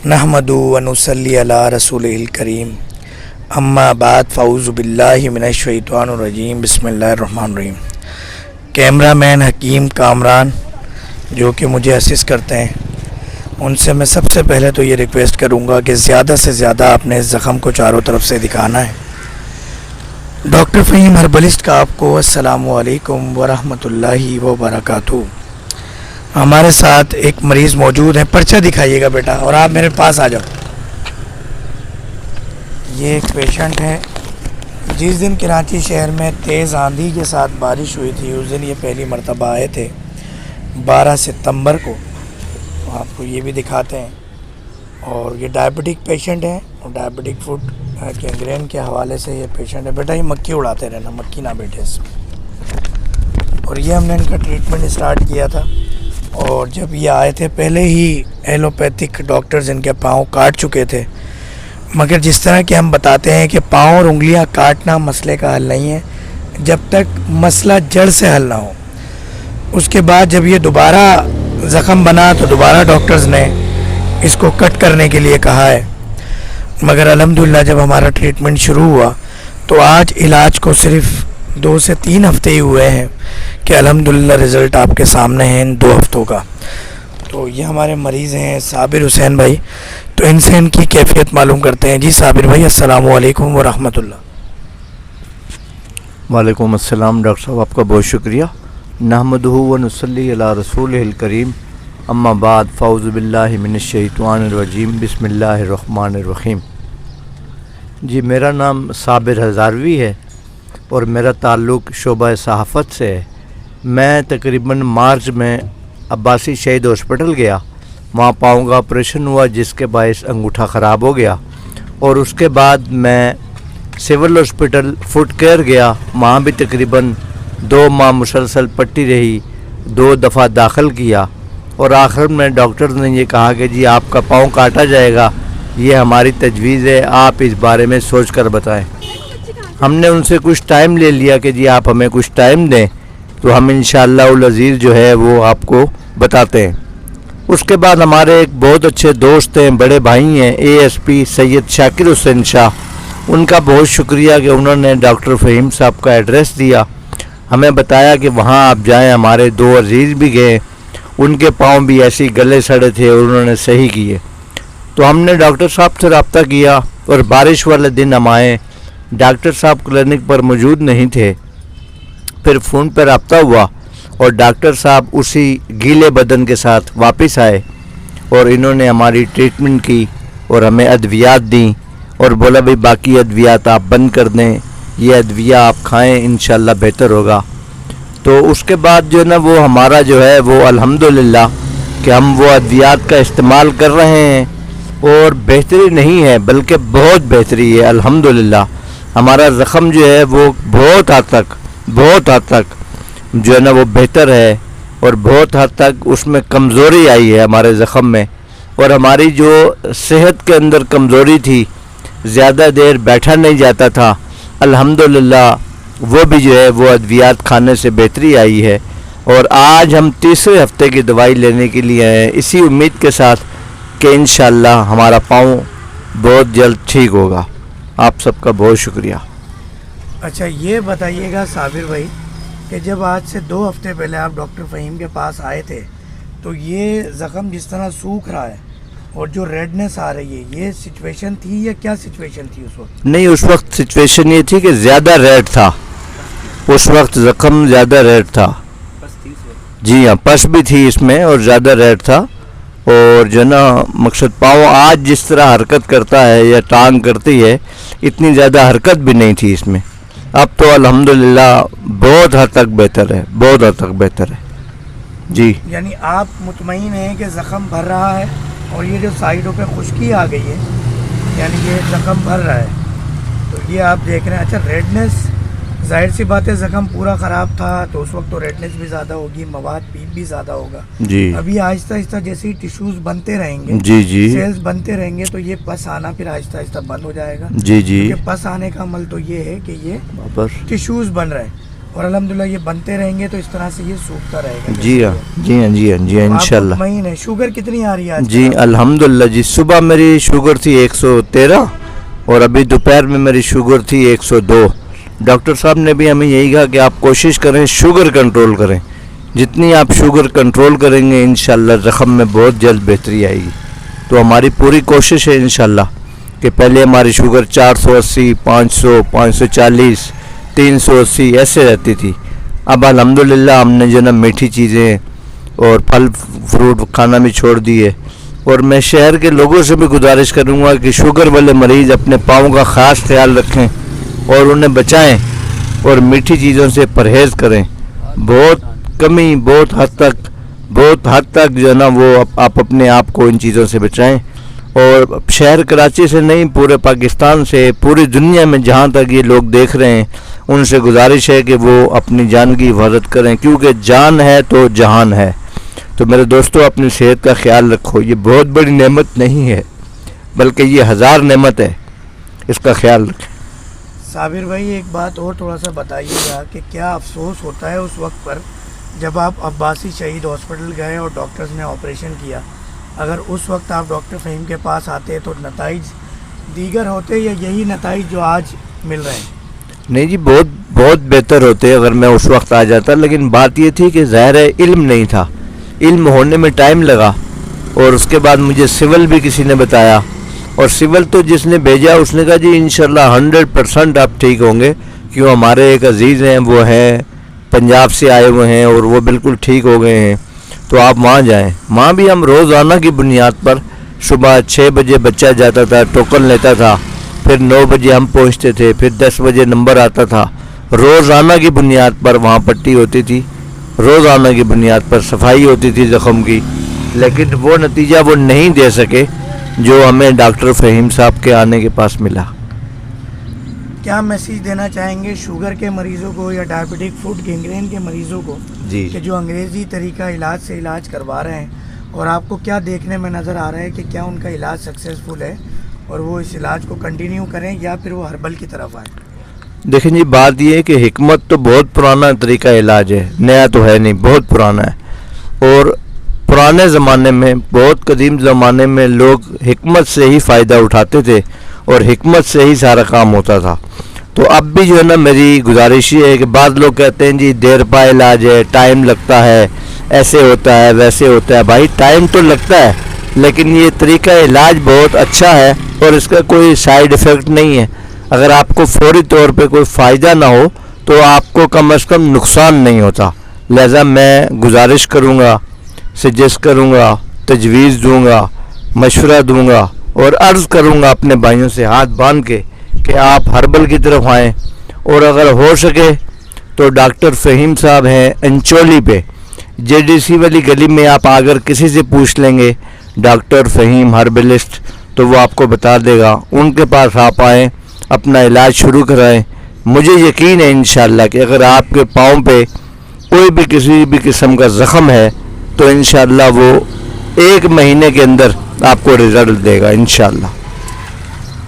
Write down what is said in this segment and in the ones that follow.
نحمدہ و نصلی علی رسولہ الکریم اما بعد فاعوذ باللہ من الشیطان الرجیم بسم اللہ الرحمن الرحیم۔ کیمرہ مین حکیم کامران جو کہ مجھے اسسٹ کرتے ہیں، ان سے میں سب سے پہلے تو یہ ریکویسٹ کروں گا کہ زیادہ سے زیادہ اپنے اس زخم کو چاروں طرف سے دکھانا ہے۔ ڈاکٹر فہیم ہربلسٹ کا آپ کو السلام علیکم ورحمۃ اللہ وبرکاتہ۔ ہمارے ساتھ ایک مریض موجود ہے، پرچہ دکھائیے گا بیٹا اور آپ میرے پاس آ جاؤ۔ یہ ایک پیشنٹ ہے، جس دن کراچی شہر میں تیز آندھی کے ساتھ بارش ہوئی تھی اس دن یہ پہلی مرتبہ آئے تھے 12 ستمبر کو۔ آپ کو یہ بھی دکھاتے ہیں، اور یہ ڈائبٹک پیشنٹ ہے، اور ڈائبٹک فوڈ گینگرین کے حوالے سے یہ پیشنٹ ہے۔ بیٹا یہ مکھی اڑاتے رہنا، مکھی نہ بیٹھے اس میں۔ اور یہ ہم نے ان کا ٹریٹمنٹ اسٹارٹ کیا تھا، اور جب یہ آئے تھے پہلے ہی ایلوپیتھک ڈاکٹرز ان کے پاؤں کاٹ چکے تھے، مگر جس طرح کہ ہم بتاتے ہیں کہ پاؤں اور انگلیاں کاٹنا مسئلے کا حل نہیں ہے جب تک مسئلہ جڑ سے حل نہ ہو۔ اس کے بعد جب یہ دوبارہ زخم بنا تو دوبارہ ڈاکٹرز نے اس کو کٹ کرنے کے لیے کہا ہے، مگر الحمدللہ جب ہمارا ٹریٹمنٹ شروع ہوا تو آج علاج کو صرف 2 سے 3 ہفتے ہی ہوئے ہیں کہ الحمدللہ رزلٹ آپ کے سامنے ہیں ان 2 ہفتوں کا۔ تو یہ ہمارے مریض ہیں صابر حسین بھائی، تو ان سے ان کی کیفیت معلوم کرتے ہیں۔ جی صابر بھائی السلام علیکم ورحمۃ اللہ۔ وعلیکم السلام ڈاکٹر صاحب، آپ کا بہت شکریہ۔ نحمدہ و نصلی علی رسولہ الکریم اما بعد فاعوذ باللہ من الشیطان الرجیم بسم اللہ الرحمن الرحیم۔ جی میرا نام صابر ہزاروی ہے اور میرا تعلق شعبہ صحافت سے ہے۔ میں تقریباً مارچ میں عباسی شہید ہاسپٹل گیا، وہاں پاؤں کا آپریشن ہوا جس کے باعث انگوٹھا خراب ہو گیا، اور اس کے بعد میں سول ہاسپٹل فٹ کیئر گیا، وہاں بھی تقریباً 2 ماہ مسلسل پٹی رہی، 2 دفعہ داخل کیا، اور آخر میں ڈاکٹر نے یہ کہا کہ جی آپ کا پاؤں کاٹا جائے گا، یہ ہماری تجویز ہے، آپ اس بارے میں سوچ کر بتائیں۔ ہم نے ان سے کچھ ٹائم لے لیا کہ جی آپ ہمیں کچھ ٹائم دیں تو ہم انشاءاللہ العزیز جو ہے وہ آپ کو بتاتے ہیں۔ اس کے بعد ہمارے ایک بہت اچھے دوست ہیں، بڑے بھائی ہیں، ASP سید شاکر حسین شاہ، ان کا بہت شکریہ کہ انہوں نے ڈاکٹر فہیم صاحب کا ایڈریس دیا، ہمیں بتایا کہ وہاں آپ جائیں۔ ہمارے 2 عزیز بھی گئے، ان کے پاؤں بھی ایسی گلے سڑے تھے اور انہوں نے صحیح کیے۔ تو ہم نے ڈاکٹر صاحب سے رابطہ کیا، اور بارش والے دن ہم آئے، ڈاکٹر صاحب کلینک پر موجود نہیں تھے، پھر فون پہ رابطہ ہوا اور ڈاکٹر صاحب اسی گیلے بدن کے ساتھ واپس آئے، اور انہوں نے ہماری ٹریٹمنٹ کی اور ہمیں ادویات دیں، اور بولا بھائی باقی ادویات آپ بند کر دیں، یہ ادویہ آپ کھائیں انشاءاللہ بہتر ہوگا۔ تو اس کے بعد جو ہے نا وہ ہمارا جو ہے وہ الحمدللہ کہ ہم وہ ادویات کا استعمال کر رہے ہیں، اور بہتری نہیں ہے بلکہ بہت بہتری ہے الحمدللہ۔ ہمارا زخم جو ہے وہ بہت حد تک جو ہے نا وہ بہتر ہے، اور بہت حد تک اس میں کمزوری آئی ہے ہمارے زخم میں، اور ہماری جو صحت کے اندر کمزوری تھی، زیادہ دیر بیٹھا نہیں جاتا تھا، الحمدللہ وہ بھی جو ہے وہ ادویات کھانے سے بہتری آئی ہے۔ اور آج ہم 3رے ہفتے کی دوائی لینے کے لیے آئے ہیں، اسی امید کے ساتھ کہ انشاءاللہ ہمارا پاؤں بہت جلد ٹھیک ہوگا۔ آپ سب کا بہت شکریہ۔ اچھا یہ بتائیے گا صابر بھائی کہ جب آج سے 2 ہفتے پہلے آپ ڈاکٹر فہیم کے پاس آئے تھے تو یہ زخم جس طرح سوکھ رہا ہے اور جو ریڈنس آ رہی ہے، یہ سچویشن تھی یا کیا سچویشن تھی اس وقت؟ نہیں، اس وقت سچویشن یہ تھی کہ زیادہ ریڈ تھا، اس وقت زخم زیادہ ریڈ تھا، جی ہاں پس بھی تھی اس میں اور زیادہ ریڈ تھا، اور جو نا مقصد پاؤں آج جس طرح حرکت کرتا ہے یا ٹانگ کرتی ہے اتنی زیادہ حرکت بھی نہیں تھی اس میں۔ اب تو الحمدللہ بہت حد تک بہتر ہے، بہت حد تک بہتر ہے جی۔ یعنی آپ مطمئن ہیں کہ زخم بھر رہا ہے، اور یہ جو سائڈوں پہ خشکی آ گئی ہے یعنی یہ زخم بھر رہا ہے، تو یہ آپ دیکھ رہے ہیں۔ اچھا ریڈنس ظاہر سی بات ہے، زخم پورا خراب تھا تو اس وقت تو ریڈنس بھی زیادہ ہوگی، مواد بھی زیادہ ہوگا جی۔ ابھی آہستہ آہستہ جیسے ہی ٹیشوز بنتے رہیں گے، جی جی سیلز بنتے رہیں گے، تو یہ پس آنا پھر آہستہ آہستہ بند ہو جائے گا۔ جی جی کیونکہ پس آنے کا عمل تو یہ ہے کہ یہ ٹیشوز بن رہے ہیں، اور الحمدللہ یہ بنتے رہیں گے تو اس طرح سے یہ سوکھتا رہے گا. جی ہاں جی ہاں جی ہاں جی ہاں انشاءاللہ. مطمئن ہے. شوگر کتنی آ رہی ہے آج جی کل؟ الحمدللہ جی. صبح میری شوگر تھی 113 اور ابھی دوپہر میں میری شوگر تھی 102. ڈاکٹر صاحب نے بھی ہمیں یہی کہا کہ آپ کوشش کریں شوگر کنٹرول کریں. جتنی آپ شوگر کنٹرول کریں گے انشاءاللہ زخم میں بہت جلد بہتری آئے گی. تو ہماری پوری کوشش ہے انشاءاللہ کہ پہلے ہماری شوگر 480 500 540 380 ایسے رہتی تھی. اب الحمدللہ ہم نے جو نا میٹھی چیزیں اور پھل فروٹ کھانا بھی چھوڑ دیے. اور میں شہر کے لوگوں سے بھی گزارش کروں گا کہ شوگر والے مریض اپنے پاؤں کا خاص خیال رکھیں اور انہیں بچائیں اور میٹھی چیزوں سے پرہیز کریں. بہت کمی بہت حد تک جو ہے نا وہ آپ اپنے آپ کو ان چیزوں سے بچائیں. اور شہر کراچی سے نہیں پورے پاکستان سے پوری دنیا میں جہاں تک یہ لوگ دیکھ رہے ہیں ان سے گزارش ہے کہ وہ اپنی جان کی حفاظت کریں کیونکہ جان ہے تو جہان ہے. تو میرے دوستو اپنی صحت کا خیال رکھو. یہ بہت بڑی نعمت نہیں ہے بلکہ یہ 1000 نعمت ہے. اس کا خیال رکھیں. صابر بھائی ایک بات اور تھوڑا سا بتائیے گا کہ کیا افسوس ہوتا ہے اس وقت پر جب آپ عباسی شہید ہاسپٹل گئے اور ڈاکٹرز نے آپریشن کیا؟ اگر اس وقت آپ ڈاکٹر فہیم کے پاس آتے تو نتائج دیگر ہوتے یا یہی نتائج جو آج مل رہے ہیں؟ نہیں جی بہت بہتر ہوتے اگر میں اس وقت آ جاتا. لیکن بات یہ تھی کہ ظاہر ہے علم نہیں تھا. علم ہونے میں ٹائم لگا اور اس کے بعد مجھے سول بھی کسی نے بتایا اور سول تو جس نے بھیجا اس نے کہا جی انشاءاللہ 100% آپ ٹھیک ہوں گے. کیوں ہمارے ایک عزیز ہیں وہ ہیں پنجاب سے آئے ہوئے ہیں اور وہ بالکل ٹھیک ہو گئے ہیں تو آپ وہاں جائیں. وہاں بھی ہم روزانہ کی بنیاد پر صبح 6 بجے بچہ جاتا تھا ٹوکن لیتا تھا پھر 9 بجے ہم پہنچتے تھے پھر 10 بجے نمبر آتا تھا. روزانہ کی بنیاد پر وہاں پٹی ہوتی تھی روزانہ کی بنیاد پر صفائی ہوتی تھی زخم کی. لیکن وہ نتیجہ وہ نہیں دے سکے جو ہمیں ڈاکٹر فہیم صاحب کے آنے کے پاس ملا. کیا میسیج دینا چاہیں گے شوگر کے مریضوں کو یا ڈائبٹک فوڈ گینگرین کے مریضوں کو جی کہ جو انگریزی طریقہ علاج سے علاج کروا رہے ہیں اور آپ کو کیا دیکھنے میں نظر آ رہا ہے کہ کیا ان کا علاج سکسیزفل ہے اور وہ اس علاج کو کنٹینیو کریں یا پھر وہ ہربل کی طرف آئیں؟ دیکھیں جی بات یہ ہے کہ حکمت تو بہت پرانا طریقہ علاج ہے نیا تو ہے نہیں بہت پرانا ہے. اور پرانے زمانے میں بہت قدیم زمانے میں لوگ حکمت سے ہی فائدہ اٹھاتے تھے اور حکمت سے ہی سارا کام ہوتا تھا. تو اب بھی جو ہے نا میری گزارش یہ ہے کہ بعض لوگ کہتے ہیں جی دیر پا علاج ہے ٹائم لگتا ہے ایسے ہوتا ہے ویسے ہوتا ہے. بھائی ٹائم تو لگتا ہے لیکن یہ طریقہ علاج بہت اچھا ہے اور اس کا کوئی سائیڈ ایفیکٹ نہیں ہے. اگر آپ کو فوری طور پہ کوئی فائدہ نہ ہو تو آپ کو کم از کم نقصان نہیں ہوتا. لہذا میں گزارش کروں گا سجیسٹ کروں گا تجویز دوں گا مشورہ دوں گا اور عرض کروں گا اپنے بھائیوں سے ہاتھ باندھ کے کہ آپ ہربل کی طرف آئیں. اور اگر ہو سکے تو ڈاکٹر فہیم صاحب ہیں انچولی پہ JDC والی گلی میں آپ اگر کسی سے پوچھ لیں گے ڈاکٹر فہیم ہربلسٹ تو وہ آپ کو بتا دے گا. ان کے پاس آپ آئیں اپنا علاج شروع کرائیں. مجھے یقین ہے انشاءاللہ کہ اگر آپ کے پاؤں پہ کوئی بھی کسی بھی قسم کا زخم ہے تو انشاءاللہ وہ 1 مہینے کے اندر آپ کو رزلٹ دے گا انشاءاللہ.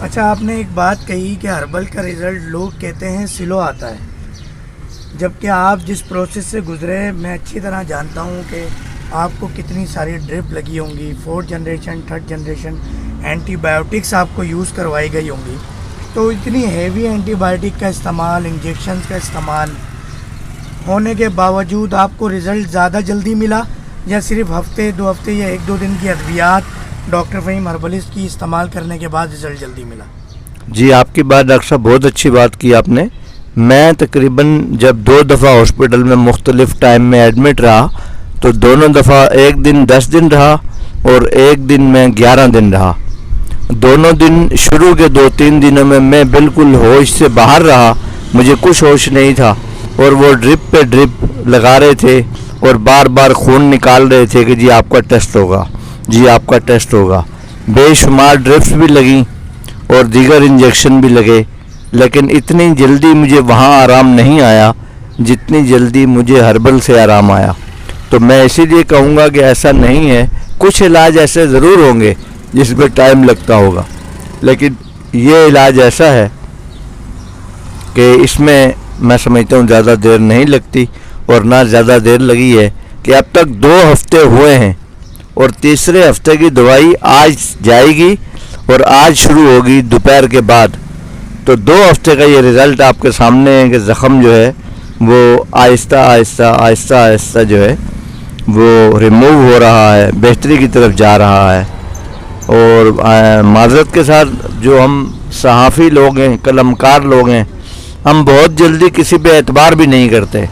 اچھا آپ نے ایک بات کہی کہ ہربل کا رزلٹ لوگ کہتے ہیں سلو آتا ہے جبکہ آپ جس پروسیس سے گزرے میں اچھی طرح جانتا ہوں کہ آپ کو کتنی ساری ڈرپ لگی ہوں گی 4th generation 3rd generation anti biotics آپ کو یوز کروائی گئی ہوں گی. تو اتنی ہیوی اینٹی بایوٹک کا استعمال انجیکشنز کا استعمال ہونے کے باوجود آپ کو رزلٹ زیادہ جلدی ملا یا صرف ہفتے 2 ہفتے یا 1-2 دن کی ادویات ڈاکٹر فہیم ہربلسٹ کی استعمال کرنے کے بعد رزلٹ جلدی ملا؟ جی آپ کی بات ڈاکٹر صاحب بہت اچھی بات کی آپ نے. میں تقریباً جب 2 دفعہ ہاسپٹل میں مختلف ٹائم میں ایڈمٹ رہا تو دونوں دفعہ ایک دن 10 دن رہا اور ایک دن میں 11 دن رہا. دونوں دن شروع کے 2-3 دنوں میں بالکل ہوش سے باہر رہا. مجھے کچھ ہوش نہیں تھا اور وہ ڈرپ پہ ڈرپ لگا رہے تھے اور بار بار خون نکال رہے تھے کہ جی آپ کا ٹیسٹ ہوگا جی آپ کا ٹیسٹ ہوگا. بے شمار ڈرپس بھی لگیں اور دیگر انجیکشن بھی لگے لیکن اتنی جلدی مجھے وہاں آرام نہیں آیا جتنی جلدی مجھے ہربل سے آرام آیا. تو میں اسی لیے کہوں گا کہ ایسا نہیں ہے. کچھ علاج ایسے ضرور ہوں گے جس میں ٹائم لگتا ہوگا لیکن یہ علاج ایسا ہے کہ اس میں میں سمجھتا ہوں زیادہ دیر نہیں لگتی، اور نہ زیادہ دیر لگی ہے کہ اب تک 2 ہفتے ہوئے ہیں اور تیسرے ہفتے کی دوائی آج جائے گی اور آج شروع ہوگی دوپہر کے بعد. تو 2 ہفتے کا یہ رزلٹ آپ کے سامنے ہے کہ زخم جو ہے وہ آہستہ آہستہ آہستہ آہستہ جو ہے وہ ریموو ہو رہا ہے، بہتری کی طرف جا رہا ہے. اور معذرت کے ساتھ جو ہم صحافی لوگ ہیں، قلمکار لوگ ہیں، ہم بہت جلدی کسی پہ اعتبار بھی نہیں کرتے،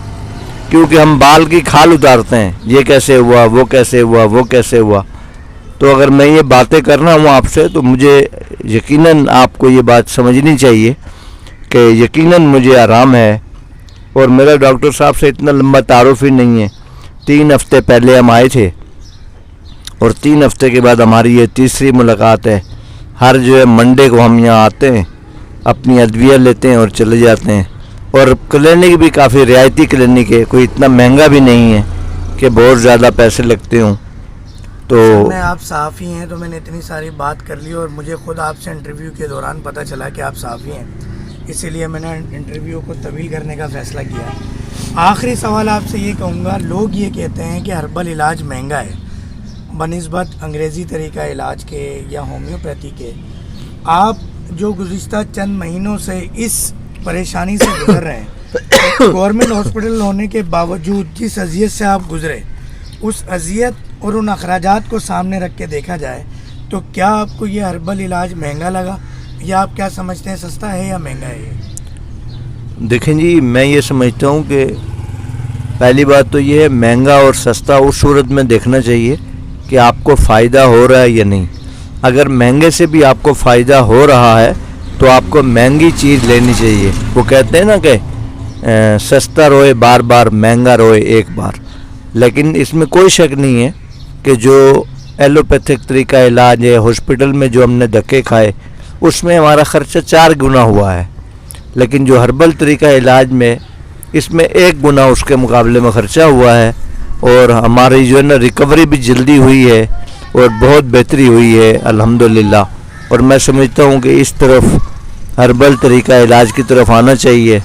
کیونکہ ہم بال کی کھال اتارتے ہیں، یہ کیسے ہوا، وہ کیسے ہوا، وہ کیسے ہوا. تو اگر میں یہ باتیں کرنا ہوں آپ سے تو مجھے یقیناً آپ کو یہ بات سمجھنی چاہیے کہ یقیناً مجھے آرام ہے. اور میرا ڈاکٹر صاحب سے اتنا لمبا تعارف ہی نہیں ہے. 3 ہفتے پہلے ہم آئے تھے اور 3 ہفتے کے بعد ہماری یہ تیسری ملاقات ہے. ہر جو ہے منڈے کو ہم یہاں آتے ہیں، اپنی ادویہ لیتے ہیں اور چلے جاتے ہیں. اور کلینک بھی کافی رعایتی کلینک ہے، کوئی اتنا مہنگا بھی نہیں ہے کہ بہت زیادہ پیسے لگتے ہوں. تو میں آپ صحافی ہیں تو میں نے اتنی ساری بات کر لی، اور مجھے خود آپ سے انٹرویو کے دوران پتہ چلا کہ آپ صحافی ہیں، اسی لیے میں نے انٹرویو کو طویل کرنے کا فیصلہ کیا. آخری سوال آپ سے یہ کہوں گا، لوگ یہ کہتے ہیں کہ ہربل علاج مہنگا ہے بنسبت انگریزی طریقہ علاج کے یا ہومیوپیتھی کے. آپ جو گزشتہ چند مہینوں سے اس پریشانی سے گزر رہے ہیں، گورنمنٹ ہاسپٹل ہونے کے باوجود جس اذیت سے آپ گزرے، اس اذیت اور ان اخراجات کو سامنے رکھ کے دیکھا جائے تو کیا آپ کو یہ ہربل علاج مہنگا لگا، یا آپ کیا سمجھتے ہیں سستا ہے یا مہنگا ہے یہ؟ دیکھیں جی، میں یہ سمجھتا ہوں کہ پہلی بات تو یہ ہے مہنگا اور سستا اس صورت میں دیکھنا چاہیے کہ آپ کو فائدہ ہو رہا ہے یا نہیں. اگر مہنگے سے بھی آپ کو فائدہ ہو رہا ہے تو آپ کو مہنگی چیز لینی چاہیے. وہ کہتے ہیں نا کہ سستا روئے بار بار، مہنگا روئے ایک بار. لیکن اس میں کوئی شک نہیں ہے کہ جو ایلوپیتھک طریقہ علاج ہے، ہاسپٹل میں جو ہم نے دھکے کھائے، اس میں ہمارا خرچہ 4 گنا ہوا ہے. لیکن جو ہربل طریقہ علاج میں اس میں 1 گنا اس کے مقابلے میں خرچہ ہوا ہے، اور ہماری جو ہے نا ریکوری بھی جلدی ہوئی ہے اور بہت بہتری ہوئی ہے الحمدللہ. اور میں سمجھتا ہوں کہ اس طرف ہربل طریقہ علاج کی طرف آنا چاہیے،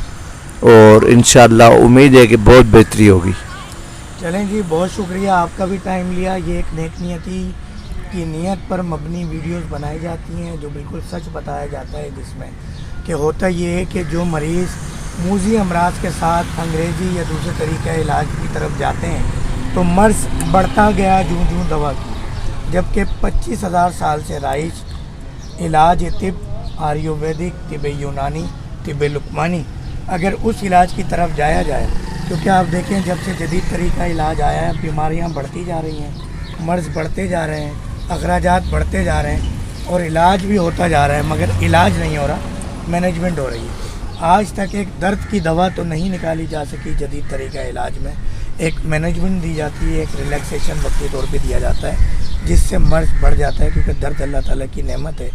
اور انشاءاللہ امید ہے کہ بہت بہتری ہوگی. چلیں جی، بہت شکریہ، آپ کا بھی ٹائم لیا. یہ ایک نیک نیتی کی نیت پر مبنی ویڈیوز بنائی جاتی ہیں جو بالکل سچ بتایا جاتا ہے، جس میں کہ ہوتا یہ ہے کہ جو مریض موذی امراض کے ساتھ انگریزی یا دوسرے طریقہ علاج کی طرف جاتے ہیں تو مرض بڑھتا گیا جوں جوں دوا کی، جبکہ 25,000 سال سے رائج علاج طب آیورویدک، طب یونانی، طب لقمانی، اگر اس علاج کی طرف جایا جائے، کیونکہ آپ دیکھیں جب سے جدید طریقہ علاج آیا ہے بیماریاں بڑھتی جا رہی ہیں، مرض بڑھتے جا رہے ہیں، اخراجات بڑھتے جا رہے ہیں، اور علاج بھی ہوتا جا رہا ہے، مگر علاج نہیں ہو رہا، مینجمنٹ ہو رہی ہے. آج تک ایک درد کی دوا تو نہیں نکالی جا سکی جدید طریقہ علاج میں. ایک مینجمنٹ دی جاتی ہے، ایک ریلیکسیشن وقتی طور پہ دیا جاتا ہے، جس سے مرض بڑھ جاتا ہے، کیونکہ درد اللہ تعالیٰ کی نعمت ہے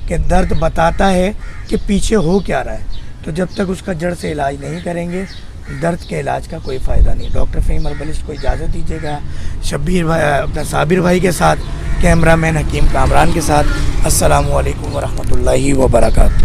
کہ درد بتاتا ہے کہ پیچھے ہو کیا رہا ہے. تو جب تک اس کا جڑ سے علاج نہیں کریں گے، درد کے علاج کا کوئی فائدہ نہیں. ڈاکٹر فہیم ہربلسٹ کو اجازت دیجیے گا، شبیر بھائی اپنا صابر بھائی کے ساتھ، کیمرہ مین حکیم کامران کے ساتھ. السلام علیکم ورحمۃ اللہ وبرکاتہ.